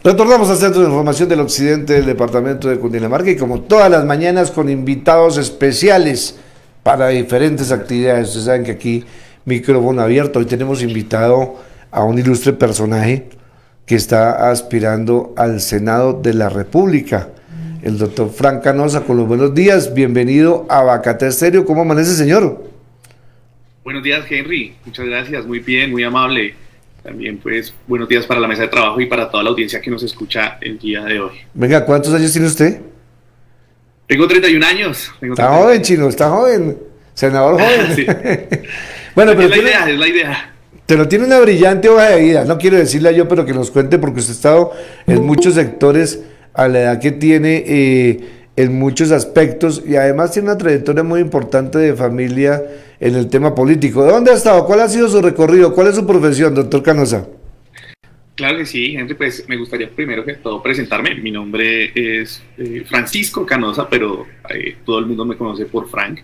Retornamos al Centro de Información del Occidente del Departamento de Cundinamarca y como todas las mañanas con invitados especiales para diferentes actividades. Ustedes saben que aquí micrófono abierto. Hoy tenemos invitado a un ilustre personaje que está aspirando al Senado de la República, el doctor Frank Canosa. Con los buenos días, bienvenido a Bacate Estéreo. ¿Cómo amanece, señor? Buenos días, Henry. Muchas gracias. Muy bien, muy amable. También, pues, buenos días para la mesa de trabajo y para toda la audiencia que nos escucha el día de hoy. Venga, ¿cuántos años tiene usted? Tengo 31 años. Está joven, chino, está joven. Senador joven. Sí. Bueno, pero Es la idea. Pero tiene una brillante hoja de vida. No quiero decirle yo, pero que nos cuente, porque usted ha estado en muchos sectores a la edad que tiene, en muchos aspectos, y además tiene una trayectoria muy importante de familia en el tema político. ¿De dónde ha estado? ¿Cuál ha sido su recorrido? ¿Cuál es su profesión, doctor Canosa? Claro que sí, Henry, pues me gustaría primero que todo presentarme. Mi nombre es Francisco Canosa, pero todo el mundo me conoce por Frank.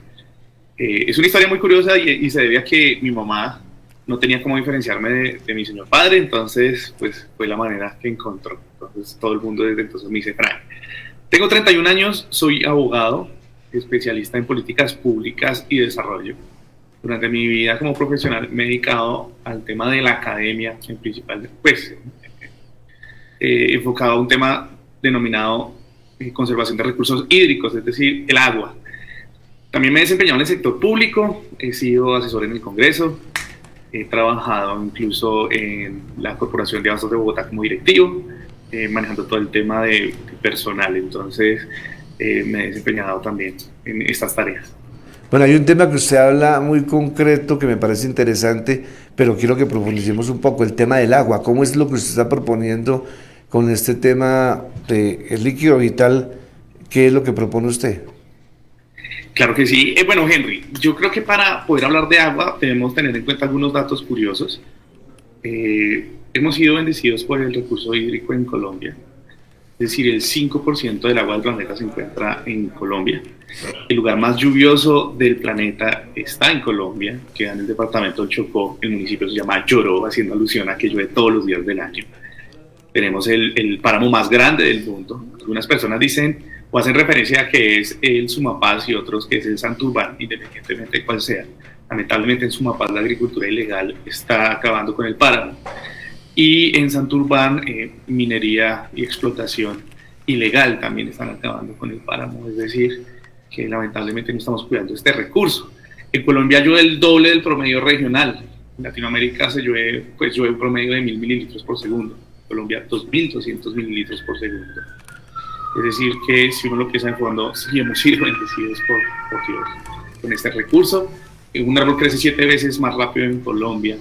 Es una historia muy curiosa y se debe a que mi mamá no tenía cómo diferenciarme de mi señor padre, entonces pues fue la manera que encontró. Entonces todo el mundo desde entonces me dice Frank. Tengo 31 años, soy abogado, especialista en políticas públicas y desarrollo. Durante mi vida como profesional me he dedicado al tema de la academia, en principal, pues, enfocado a un tema denominado conservación de recursos hídricos, es decir, el agua. También me he desempeñado en el sector público, he sido asesor en el Congreso, he trabajado incluso en la Corporación de Abastos de Bogotá como directivo, manejando todo el tema de personal, entonces me he desempeñado también en estas tareas. Bueno, hay un tema que usted habla muy concreto que me parece interesante, pero quiero que profundicemos un poco, el tema del agua. ¿Cómo es lo que usted está proponiendo con este tema del líquido vital? ¿Qué es lo que propone usted? Claro que sí. Bueno, Henry, yo creo que para poder hablar de agua debemos tener en cuenta algunos datos curiosos. Hemos sido bendecidos por el recurso hídrico en Colombia. Es decir, el 5% del agua del planeta se encuentra en Colombia. El lugar más lluvioso del planeta está en Colombia, queda en el departamento del Chocó. El municipio se llama Lloró, haciendo alusión a que llueve todos los días del año. Tenemos el páramo más grande del mundo. Algunas personas dicen o hacen referencia a que es el Sumapaz y otros que es el Santurbán, independientemente de cuál sea. Lamentablemente en Sumapaz la agricultura ilegal está acabando con el páramo. Y en Santurbán, minería y explotación ilegal también están acabando con el páramo, es decir, que lamentablemente no estamos cuidando este recurso. En Colombia llueve el doble del promedio regional. En Latinoamérica llueve un promedio de 1.000 mililitros por segundo. En Colombia 2.200 mililitros por segundo. Es decir, que si uno lo piensa en fondo, sí hemos sido bendecidos por Dios con este recurso. Un árbol crece 7 veces más rápido en Colombia,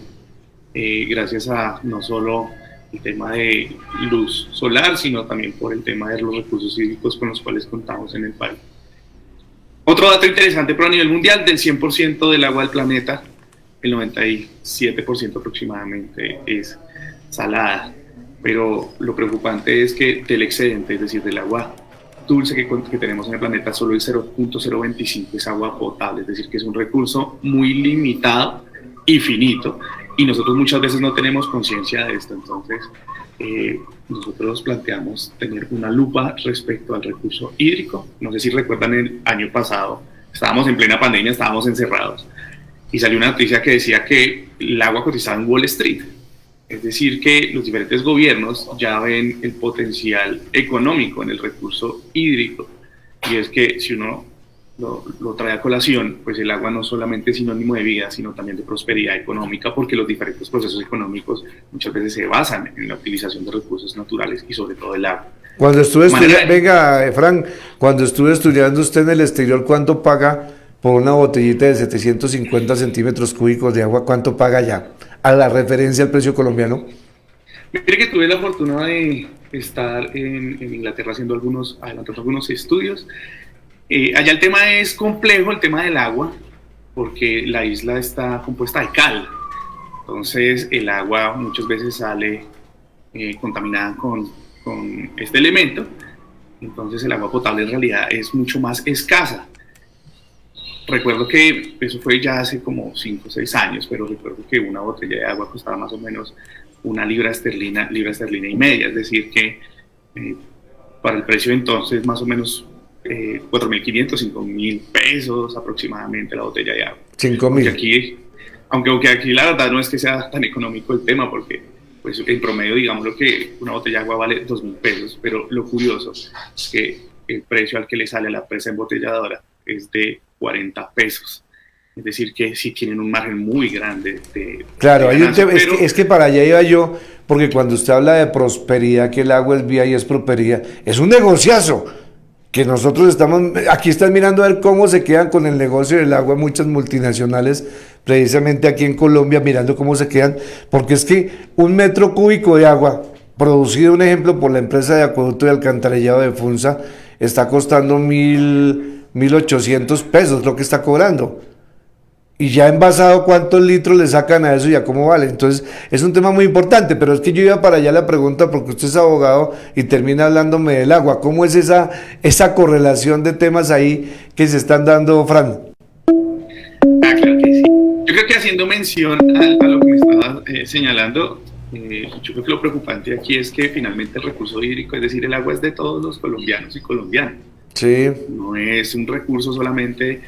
gracias a no solo el tema de luz solar, sino también por el tema de los recursos hídricos con los cuales contamos en el país. Otro dato interesante, pero a nivel mundial, del 100% del agua del planeta, el 97% aproximadamente es salada. Pero lo preocupante es que del excedente, es decir, del agua dulce que tenemos en el planeta, solo el 0.025 es agua potable, es decir, que es un recurso muy limitado y finito. Y nosotros muchas veces no tenemos conciencia de esto, entonces nosotros planteamos tener una lupa respecto al recurso hídrico. No sé si recuerdan el año pasado, estábamos en plena pandemia, estábamos encerrados y salió una noticia que decía que el agua cotizaba en Wall Street. Es decir, que los diferentes gobiernos ya ven el potencial económico en el recurso hídrico y es que si uno lo trae a colación, pues el agua no solamente es sinónimo de vida, sino también de prosperidad económica, porque los diferentes procesos económicos muchas veces se basan en la utilización de recursos naturales y sobre todo el agua. Cuando estuve estudiando, venga, Frank, cuando estuve estudiando usted en el exterior, ¿cuánto paga por una botellita de 750 centímetros cúbicos de agua? ¿Cuánto paga ya? A la referencia al precio colombiano. Mire que tuve la fortuna de estar en Inglaterra adelantando algunos estudios. Allá el tema es complejo, el tema del agua, porque la isla está compuesta de cal. Entonces el agua muchas veces sale contaminada con este elemento. Entonces el agua potable en realidad es mucho más escasa. Recuerdo que eso fue ya hace como 5 o 6 años, pero recuerdo que una botella de agua costaba más o menos una libra esterlina y media, es decir que para el precio entonces más o menos 4.500, 5.000 pesos aproximadamente la botella de agua. 5.000. Aunque aquí la verdad no es que sea tan económico el tema, porque pues en promedio digamos lo que una botella de agua vale 2.000 pesos, pero lo curioso es que el precio al que le sale a la empresa embotelladora es de 40 pesos. Es decir, que sí tienen un margen muy grande claro, de hay un tema, pero, es que para allá iba yo, porque cuando usted habla de prosperidad, que el agua es vía y es prosperidad, es un negociazo. Que nosotros aquí están mirando a ver cómo se quedan con el negocio del agua muchas multinacionales, precisamente aquí en Colombia, mirando cómo se quedan, porque es que un metro cúbico de agua, producido, un ejemplo, por la empresa de acueducto y alcantarillado de Funza, está costando 1.800 pesos, lo que está cobrando. Y ya envasado, ¿cuántos litros le sacan a eso y a cómo vale? Entonces, es un tema muy importante, pero es que yo iba para allá la pregunta porque usted es abogado y termina hablándome del agua. ¿Cómo es esa correlación de temas ahí que se están dando, Fran? Claro que sí. Yo creo que haciendo mención a lo que me estaba señalando, yo creo que lo preocupante aquí es que finalmente el recurso hídrico, es decir, el agua es de todos los colombianos y colombianas. Sí. No es un recurso solamente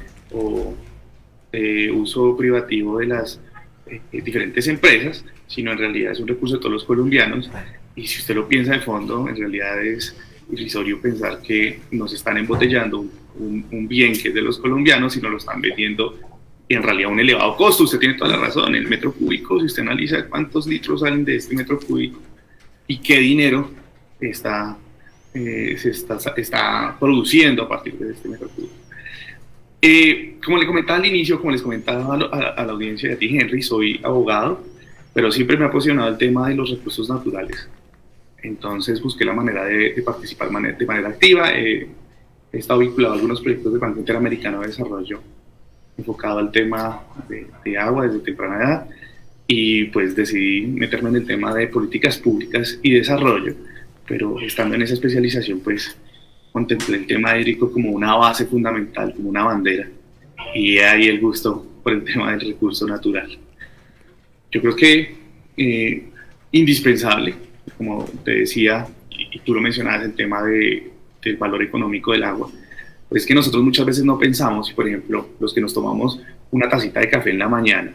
uso privativo de las diferentes empresas, sino en realidad es un recurso de todos los colombianos, y si usted lo piensa de fondo, en realidad es irrisorio pensar que nos están embotellando un bien que es de los colombianos y nos lo están vendiendo en realidad a un elevado costo. Usted tiene toda la razón, el metro cúbico, si usted analiza cuántos litros salen de este metro cúbico y qué dinero se está produciendo a partir de este metro cúbico. Como le comentaba al inicio, como les comentaba a la audiencia y a ti, Henry, soy abogado, pero siempre me ha apasionado el tema de los recursos naturales. Entonces busqué la manera de participar de manera activa. He estado vinculado a algunos proyectos del Banco Interamericano de Desarrollo enfocado al tema de agua desde temprana edad, y pues decidí meterme en el tema de políticas públicas y desarrollo, pero estando en esa especialización pues contemplé el tema hídrico como una base fundamental, como una bandera, y ahí el gusto por el tema del recurso natural. Yo creo que indispensable, como te decía, y tú lo mencionabas, el tema del valor económico del agua, pues es que nosotros muchas veces no pensamos, por ejemplo, los que nos tomamos una tacita de café en la mañana,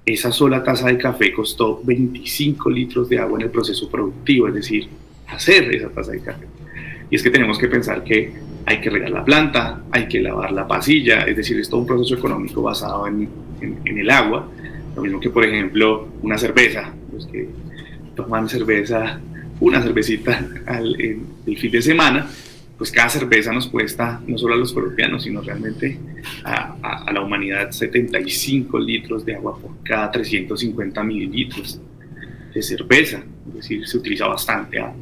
esa sola taza de café costó 25 litros de agua en el proceso productivo, es decir, hacer esa taza de café. Y es que tenemos que pensar que hay que regar la planta, hay que lavar la pasilla, es decir, es todo un proceso económico basado en el agua. Lo mismo que, por ejemplo, una cerveza. Los que toman cerveza, una cervecita el fin de semana, pues cada cerveza nos cuesta, no solo a los colombianos, sino realmente a la humanidad, 75 litros de agua por cada 350 mililitros de cerveza. Es decir, se utiliza bastante agua.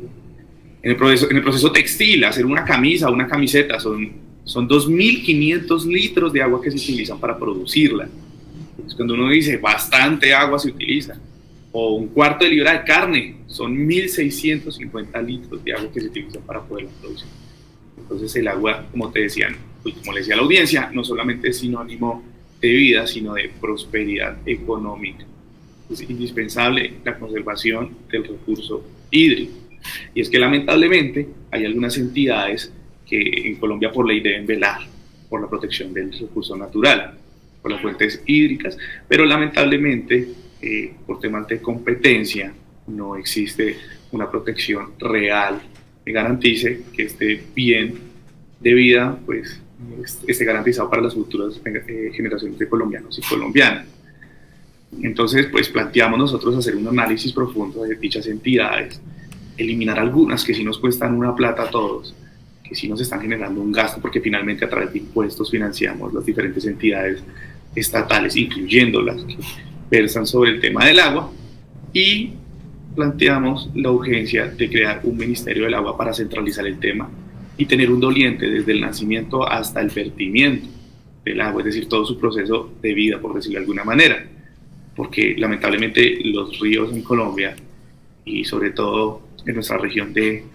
En el proceso textil, hacer una camisa o una camiseta, son 2.500 litros de agua que se utilizan para producirla. Entonces, cuando uno dice bastante agua se utiliza, o un cuarto de libra de carne, son 1.650 litros de agua que se utilizan para poderla producir. Entonces el agua, como te decían, como le decía a la audiencia, no solamente es sinónimo de vida, sino de prosperidad económica. Es indispensable la conservación del recurso hídrico. Y es que lamentablemente hay algunas entidades que en Colombia por ley deben velar por la protección del recurso natural, por las fuentes hídricas, pero lamentablemente por temas de competencia no existe una protección real que garantice que este bien de vida pues, esté garantizado para las futuras generaciones de colombianos y colombianas. Entonces, pues planteamos nosotros hacer un análisis profundo de dichas entidades, eliminar algunas que sí nos cuestan una plata a todos, que sí nos están generando un gasto, porque finalmente a través de impuestos financiamos las diferentes entidades estatales, incluyendo las que versan sobre el tema del agua, y planteamos la urgencia de crear un Ministerio del Agua para centralizar el tema y tener un doliente desde el nacimiento hasta el vertimiento del agua, es decir, todo su proceso de vida, por decirlo de alguna manera, porque lamentablemente los ríos en Colombia y sobre todo en nuestra región de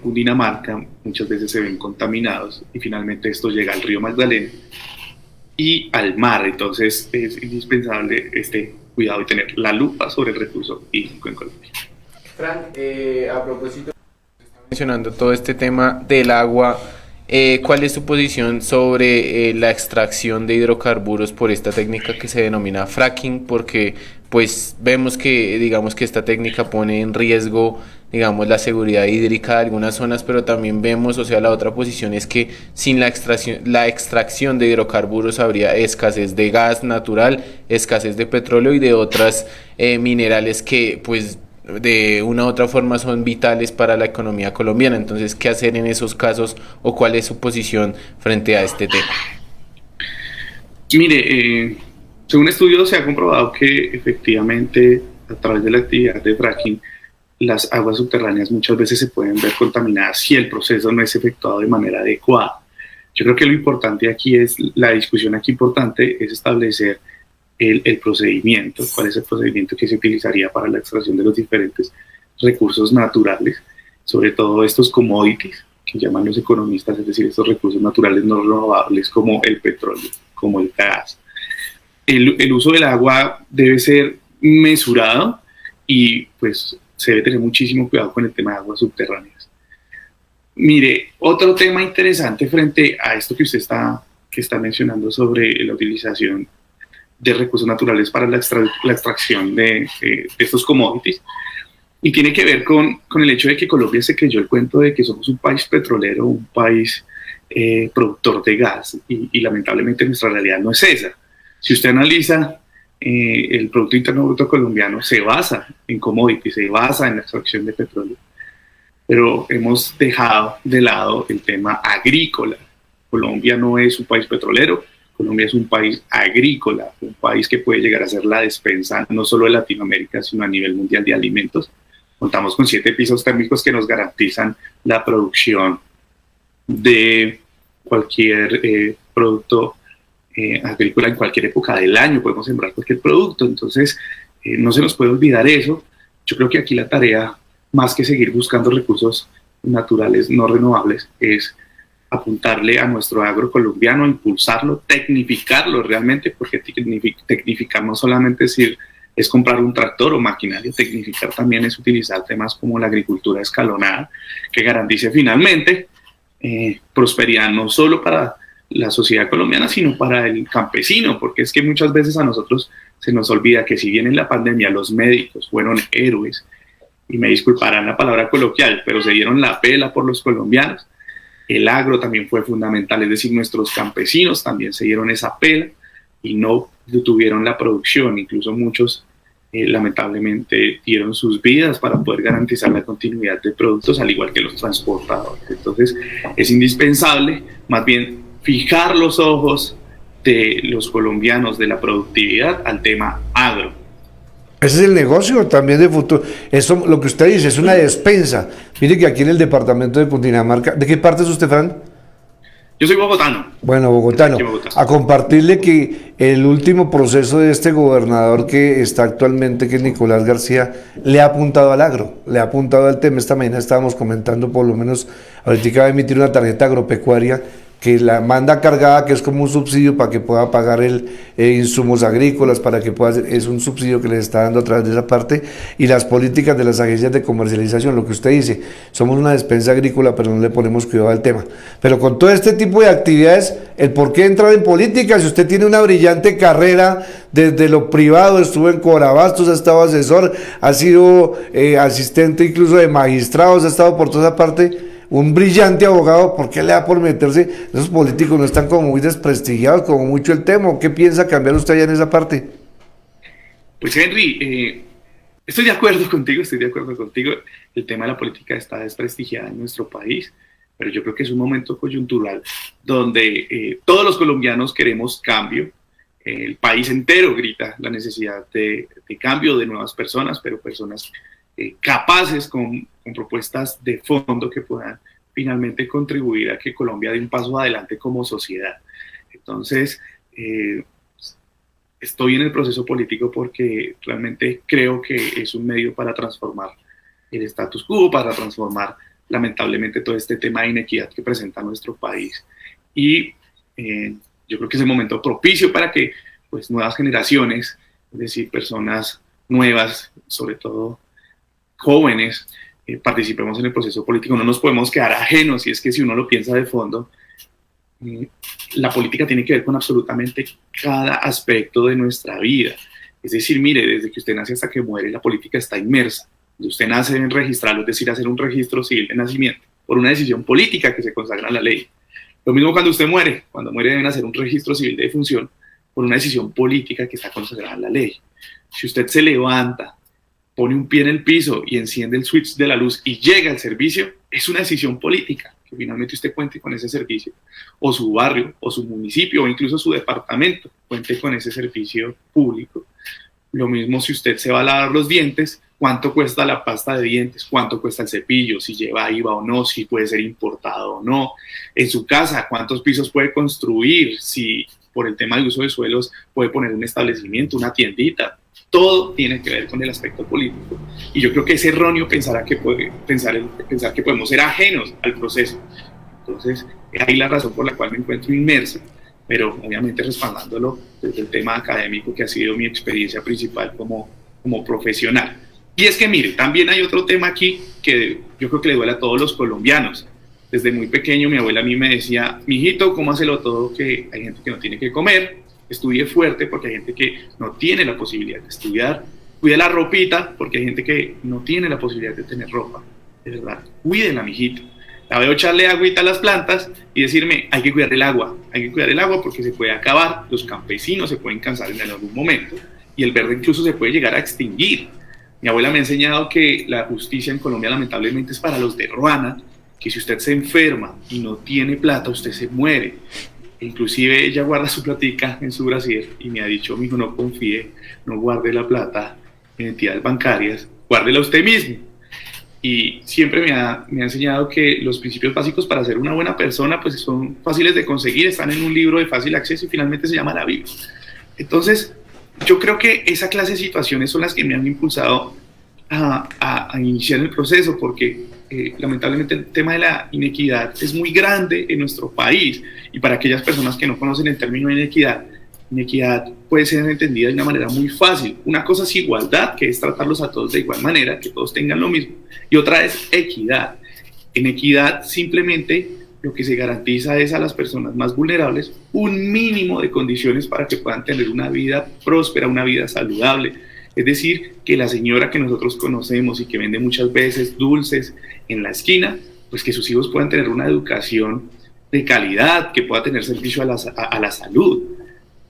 Cundinamarca muchas veces se ven contaminados y finalmente esto llega al río Magdalena y al mar. Entonces es indispensable este cuidado y tener la lupa sobre el recurso hídrico en Colombia. Frank, a propósito, mencionando todo este tema del agua, ¿cuál es su posición sobre la extracción de hidrocarburos por esta técnica que se denomina fracking? Porque pues vemos que digamos que esta técnica pone en riesgo digamos la seguridad hídrica de algunas zonas, pero también vemos, o sea, la otra posición es que sin la extracción de hidrocarburos habría escasez de gas natural, escasez de petróleo y de otras minerales que pues de una u otra forma son vitales para la economía colombiana. Entonces, ¿qué hacer en esos casos o cuál es su posición frente a este tema? Mire, según estudios se ha comprobado que efectivamente a través de la actividad de fracking las aguas subterráneas muchas veces se pueden ver contaminadas si el proceso no es efectuado de manera adecuada. Yo creo que lo importante aquí es, la discusión aquí importante es establecer el procedimiento, cuál es el procedimiento que se utilizaría para la extracción de los diferentes recursos naturales, sobre todo estos commodities que llaman los economistas, es decir, estos recursos naturales no renovables como el petróleo, como el gas. El uso del agua debe ser mesurado y pues se debe tener muchísimo cuidado con el tema de aguas subterráneas. Mire, otro tema interesante frente a esto que usted está mencionando sobre la utilización de recursos naturales para la extracción de estos commodities, y tiene que ver con el hecho de que Colombia se creyó el cuento de que somos un país petrolero, un país productor de gas, y lamentablemente nuestra realidad no es esa. Si usted analiza el Producto Interno Bruto colombiano, se basa en commodities, se basa en la extracción de petróleo, pero hemos dejado de lado el tema agrícola. Colombia no es un país petrolero, Colombia es un país agrícola, un país que puede llegar a ser la despensa no solo de Latinoamérica, sino a nivel mundial de alimentos. Contamos con 7 pisos térmicos que nos garantizan la producción de cualquier producto agrícola en cualquier época del año, podemos sembrar cualquier producto, entonces no se nos puede olvidar eso. Yo creo que aquí la tarea, más que seguir buscando recursos naturales no renovables, es apuntarle a nuestro agro colombiano, impulsarlo, tecnificarlo realmente, porque tecnificar no solamente es comprar un tractor o maquinaria, tecnificar también es utilizar temas como la agricultura escalonada, que garantice finalmente prosperidad no solo para la sociedad colombiana, sino para el campesino, porque es que muchas veces a nosotros se nos olvida que si bien en la pandemia los médicos fueron héroes, y me disculparán la palabra coloquial, pero se dieron la pela por los colombianos, el agro también fue fundamental, es decir, nuestros campesinos también se dieron esa pela y no detuvieron la producción, incluso muchos lamentablemente dieron sus vidas para poder garantizar la continuidad de productos, al igual que los transportadores. Entonces es indispensable más bien fijar los ojos de los colombianos de la productividad al tema agro. Ese es el negocio también de futuro. Eso, lo que usted dice, es una despensa. Mire que aquí en el departamento de Cundinamarca, ¿de qué parte es usted, Fran? Yo soy bogotano. Bueno, bogotano. A compartirle que el último proceso de este gobernador que está actualmente, que es Nicolás García, le ha apuntado al agro, le ha apuntado al tema. Esta mañana estábamos comentando, por lo menos, ahorita va a emitir una tarjeta agropecuaria que la manda cargada, que es como un subsidio para que pueda pagar insumos agrícolas, para que pueda hacer, es un subsidio que le está dando a través de esa parte, y las políticas de las agencias de comercialización, lo que usted dice, somos una despensa agrícola, pero no le ponemos cuidado al tema. Pero con todo este tipo de actividades, el por qué entrar en política, si usted tiene una brillante carrera desde lo privado, estuvo en Corabastos, ha estado asesor, ha sido asistente incluso de magistrados, ha estado por toda esa parte, un brillante abogado, ¿por qué le da por meterse? Esos políticos no están como muy desprestigiados, como mucho el tema. ¿Qué piensa cambiar usted allá en esa parte? Pues Henry, estoy de acuerdo contigo. El tema de la política está desprestigiada en nuestro país, pero yo creo que es un momento coyuntural donde todos los colombianos queremos cambio. El país entero grita la necesidad de cambio, de nuevas personas, pero personas capaces con propuestas de fondo que puedan finalmente contribuir a que Colombia dé un paso adelante como sociedad. Entonces, estoy en el proceso político porque realmente creo que es un medio para transformar el status quo, para transformar lamentablemente todo este tema de inequidad que presenta nuestro país. Y yo creo que es el momento propicio para que pues, nuevas generaciones es decir, personas nuevas, sobre todo jóvenes, participemos en el proceso político. No nos podemos quedar ajenos, y es que si uno lo piensa de fondo, la política tiene que ver con absolutamente cada aspecto de nuestra vida. Es decir, mire, desde que usted nace hasta que muere, la política está inmersa. Usted nace en registrarlo, es decir, hacer un registro civil de nacimiento, por una decisión política que se consagra en la ley. Lo mismo cuando usted muere. Cuando muere deben hacer un registro civil de defunción por una decisión política que está consagrada en la ley. Si usted se levanta, pone un pie en el piso y enciende el switch de la luz y llega al servicio, es una decisión política, que finalmente usted cuente con ese servicio, o su barrio, o su municipio, o incluso su departamento cuente con ese servicio público. Lo mismo si usted se va a lavar los dientes, cuánto cuesta la pasta de dientes, cuánto cuesta el cepillo, si lleva IVA o no, si puede ser importado o no. En su casa, cuántos pisos puede construir, si por el tema de uso de suelos puede poner un establecimiento, una tiendita. Todo tiene que ver con el aspecto político. Y yo creo que es erróneo pensar que podemos ser ajenos al proceso. Entonces, ahí la razón por la cual me encuentro inmerso, pero obviamente respaldándolo desde el tema académico, que ha sido mi experiencia principal como profesional. Y es que, mire, también hay otro tema aquí que yo creo que le duele a todos los colombianos. Desde muy pequeño mi abuela a mí me decía, mijito, cómaselo todo, que hay gente que no tiene que comer, estudie fuerte porque hay gente que no tiene la posibilidad de estudiar, cuide la ropita porque hay gente que no tiene la posibilidad de tener ropa, de verdad, cuídenla, mijito. La veo echarle agüita a las plantas y decirme, hay que cuidar el agua porque se puede acabar, los campesinos se pueden cansar en algún momento y el verde incluso se puede llegar a extinguir. Mi abuela me ha enseñado que la justicia en Colombia lamentablemente es para los de Ruana, que si usted se enferma y no tiene plata, usted se muere. Inclusive ella guarda su platica en su brasier y me ha dicho, mijo, no confíe, no guarde la plata en entidades bancarias, guárdela usted mismo. Y siempre me ha enseñado que los principios básicos para ser una buena persona pues son fáciles de conseguir, están en un libro de fácil acceso y finalmente se llama la Biblia. Entonces, yo creo que esa clase de situaciones son las que me han impulsado a iniciar el proceso, porque lamentablemente el tema de la inequidad es muy grande en nuestro país, y para aquellas personas que no conocen el término de inequidad puede ser entendida de una manera muy fácil. Una cosa es igualdad, que es tratarlos a todos de igual manera, que todos tengan lo mismo, y otra es equidad. En equidad simplemente lo que se garantiza es a las personas más vulnerables un mínimo de condiciones para que puedan tener una vida próspera, una vida saludable. Es decir, que la señora que nosotros conocemos y que vende muchas veces dulces en la esquina, pues que sus hijos puedan tener una educación de calidad, que pueda tener servicio a la salud.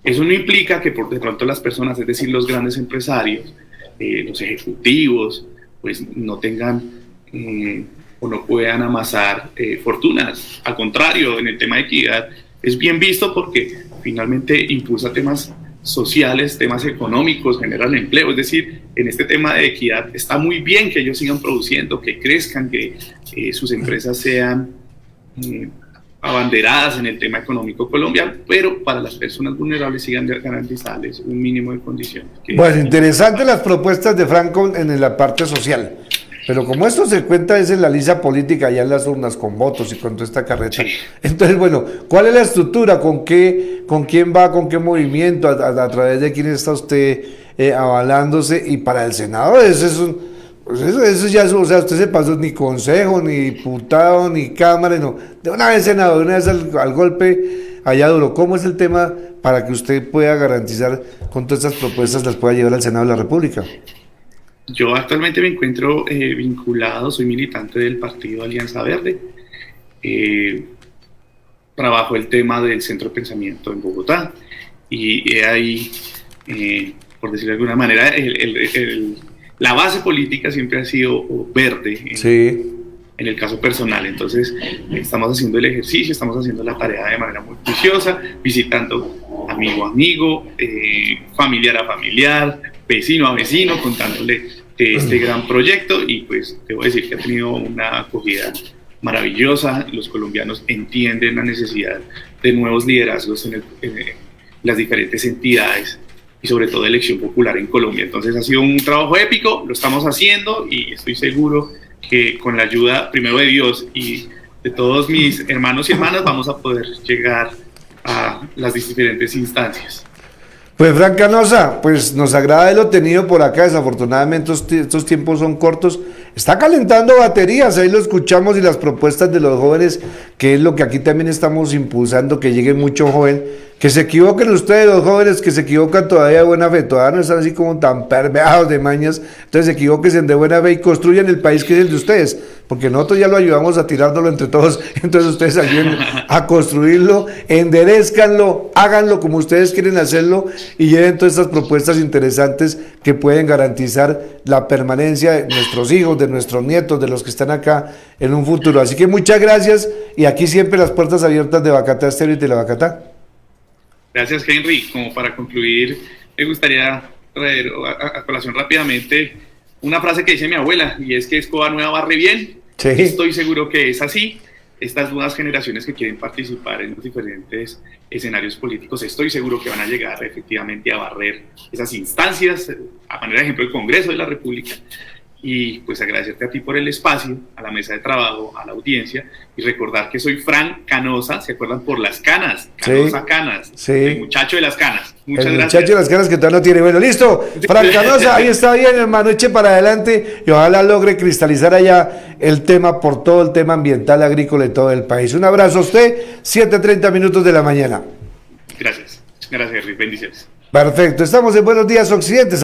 Eso no implica que de pronto las personas, es decir, los grandes empresarios, los ejecutivos, pues no tengan o no puedan amasar fortunas. Al contrario, en el tema de equidad es bien visto porque finalmente impulsa temas sociales, temas económicos, generan empleo. Es decir, en este tema de equidad está muy bien que ellos sigan produciendo, que crezcan, que sus empresas sean abanderadas en el tema económico colombiano, pero para las personas vulnerables sigan garantizarles un mínimo de condiciones. Bueno, interesantes las propuestas de Franco en la parte social, pero como esto se cuenta es en la lista política, ya en las urnas, con votos y con toda esta carreta. Sí. Entonces, bueno, ¿cuál es la estructura? ¿Con quién va? ¿Con qué movimiento? ¿A través de quién está usted avalándose? Y para el Senado, eso ya, o sea, usted se pasó ni consejo, ni diputado, ni cámara, no, de una vez Senado, de una vez al golpe allá duro. ¿Cómo es el tema para que usted pueda garantizar con todas estas propuestas las pueda llevar al Senado de la República? Yo actualmente me encuentro vinculado, soy militante del partido Alianza Verde, trabajo el tema del Centro de Pensamiento en Bogotá, y ahí, por decirlo de alguna manera, la base política siempre ha sido verde en el caso personal. Entonces estamos haciendo el ejercicio, estamos haciendo la tarea de manera muy juiciosa, visitando amigo a amigo, familiar a familiar, vecino a vecino, contándole de este gran proyecto, y pues debo decir que ha tenido una acogida maravillosa. Los colombianos entienden la necesidad de nuevos liderazgos en las diferentes entidades y sobre todo elección popular en Colombia. Entonces ha sido un trabajo épico, lo estamos haciendo y estoy seguro que con la ayuda primero de Dios y de todos mis hermanos y hermanas vamos a poder llegar a las diferentes instancias. Pues Frank Canosa, pues nos agrada lo tenido por acá, desafortunadamente estos tiempos son cortos, está calentando baterías, ahí lo escuchamos y las propuestas de los jóvenes, que es lo que aquí también estamos impulsando, que llegue mucho joven, que se equivoquen ustedes los jóvenes, que se equivocan todavía de buena fe, todavía no están así como tan permeados de mañas, entonces equivóquense de buena fe y construyan el país que es el de ustedes, porque nosotros ya lo ayudamos a tirárnoslo entre todos, entonces ustedes ayuden a construirlo, enderezcanlo, háganlo como ustedes quieren hacerlo y lleven todas estas propuestas interesantes que pueden garantizar la permanencia de nuestros hijos, de nuestros nietos, de los que están acá en un futuro. Así que muchas gracias y aquí siempre las puertas abiertas de Bacatá Estéreo y de la Bacatá. Gracias, Henry. Como para concluir, me gustaría traer a colación rápidamente una frase que dice mi abuela, y es que escoba nueva barre bien. Sí. Estoy seguro que es así. Estas nuevas generaciones que quieren participar en los diferentes escenarios políticos, estoy seguro que van a llegar efectivamente a barrer esas instancias, a manera de ejemplo el Congreso de la República. Y pues agradecerte a ti por el espacio, a la mesa de trabajo, a la audiencia, y recordar que soy Frank Canosa, ¿se acuerdan? Por las canas, Canosa sí, Canas, sí. El muchacho de las canas. Muchas el gracias. muchacho de las canas que todavía no tiene. Bueno, listo, Frank Canosa, ahí está bien, hermano, eche para adelante y ojalá logre cristalizar allá el tema por todo el tema ambiental, agrícola y todo el país. Un abrazo a usted, 7:30 minutos de la mañana. Gracias, Henry, bendiciones. Perfecto, estamos en Buenos Días Occidente.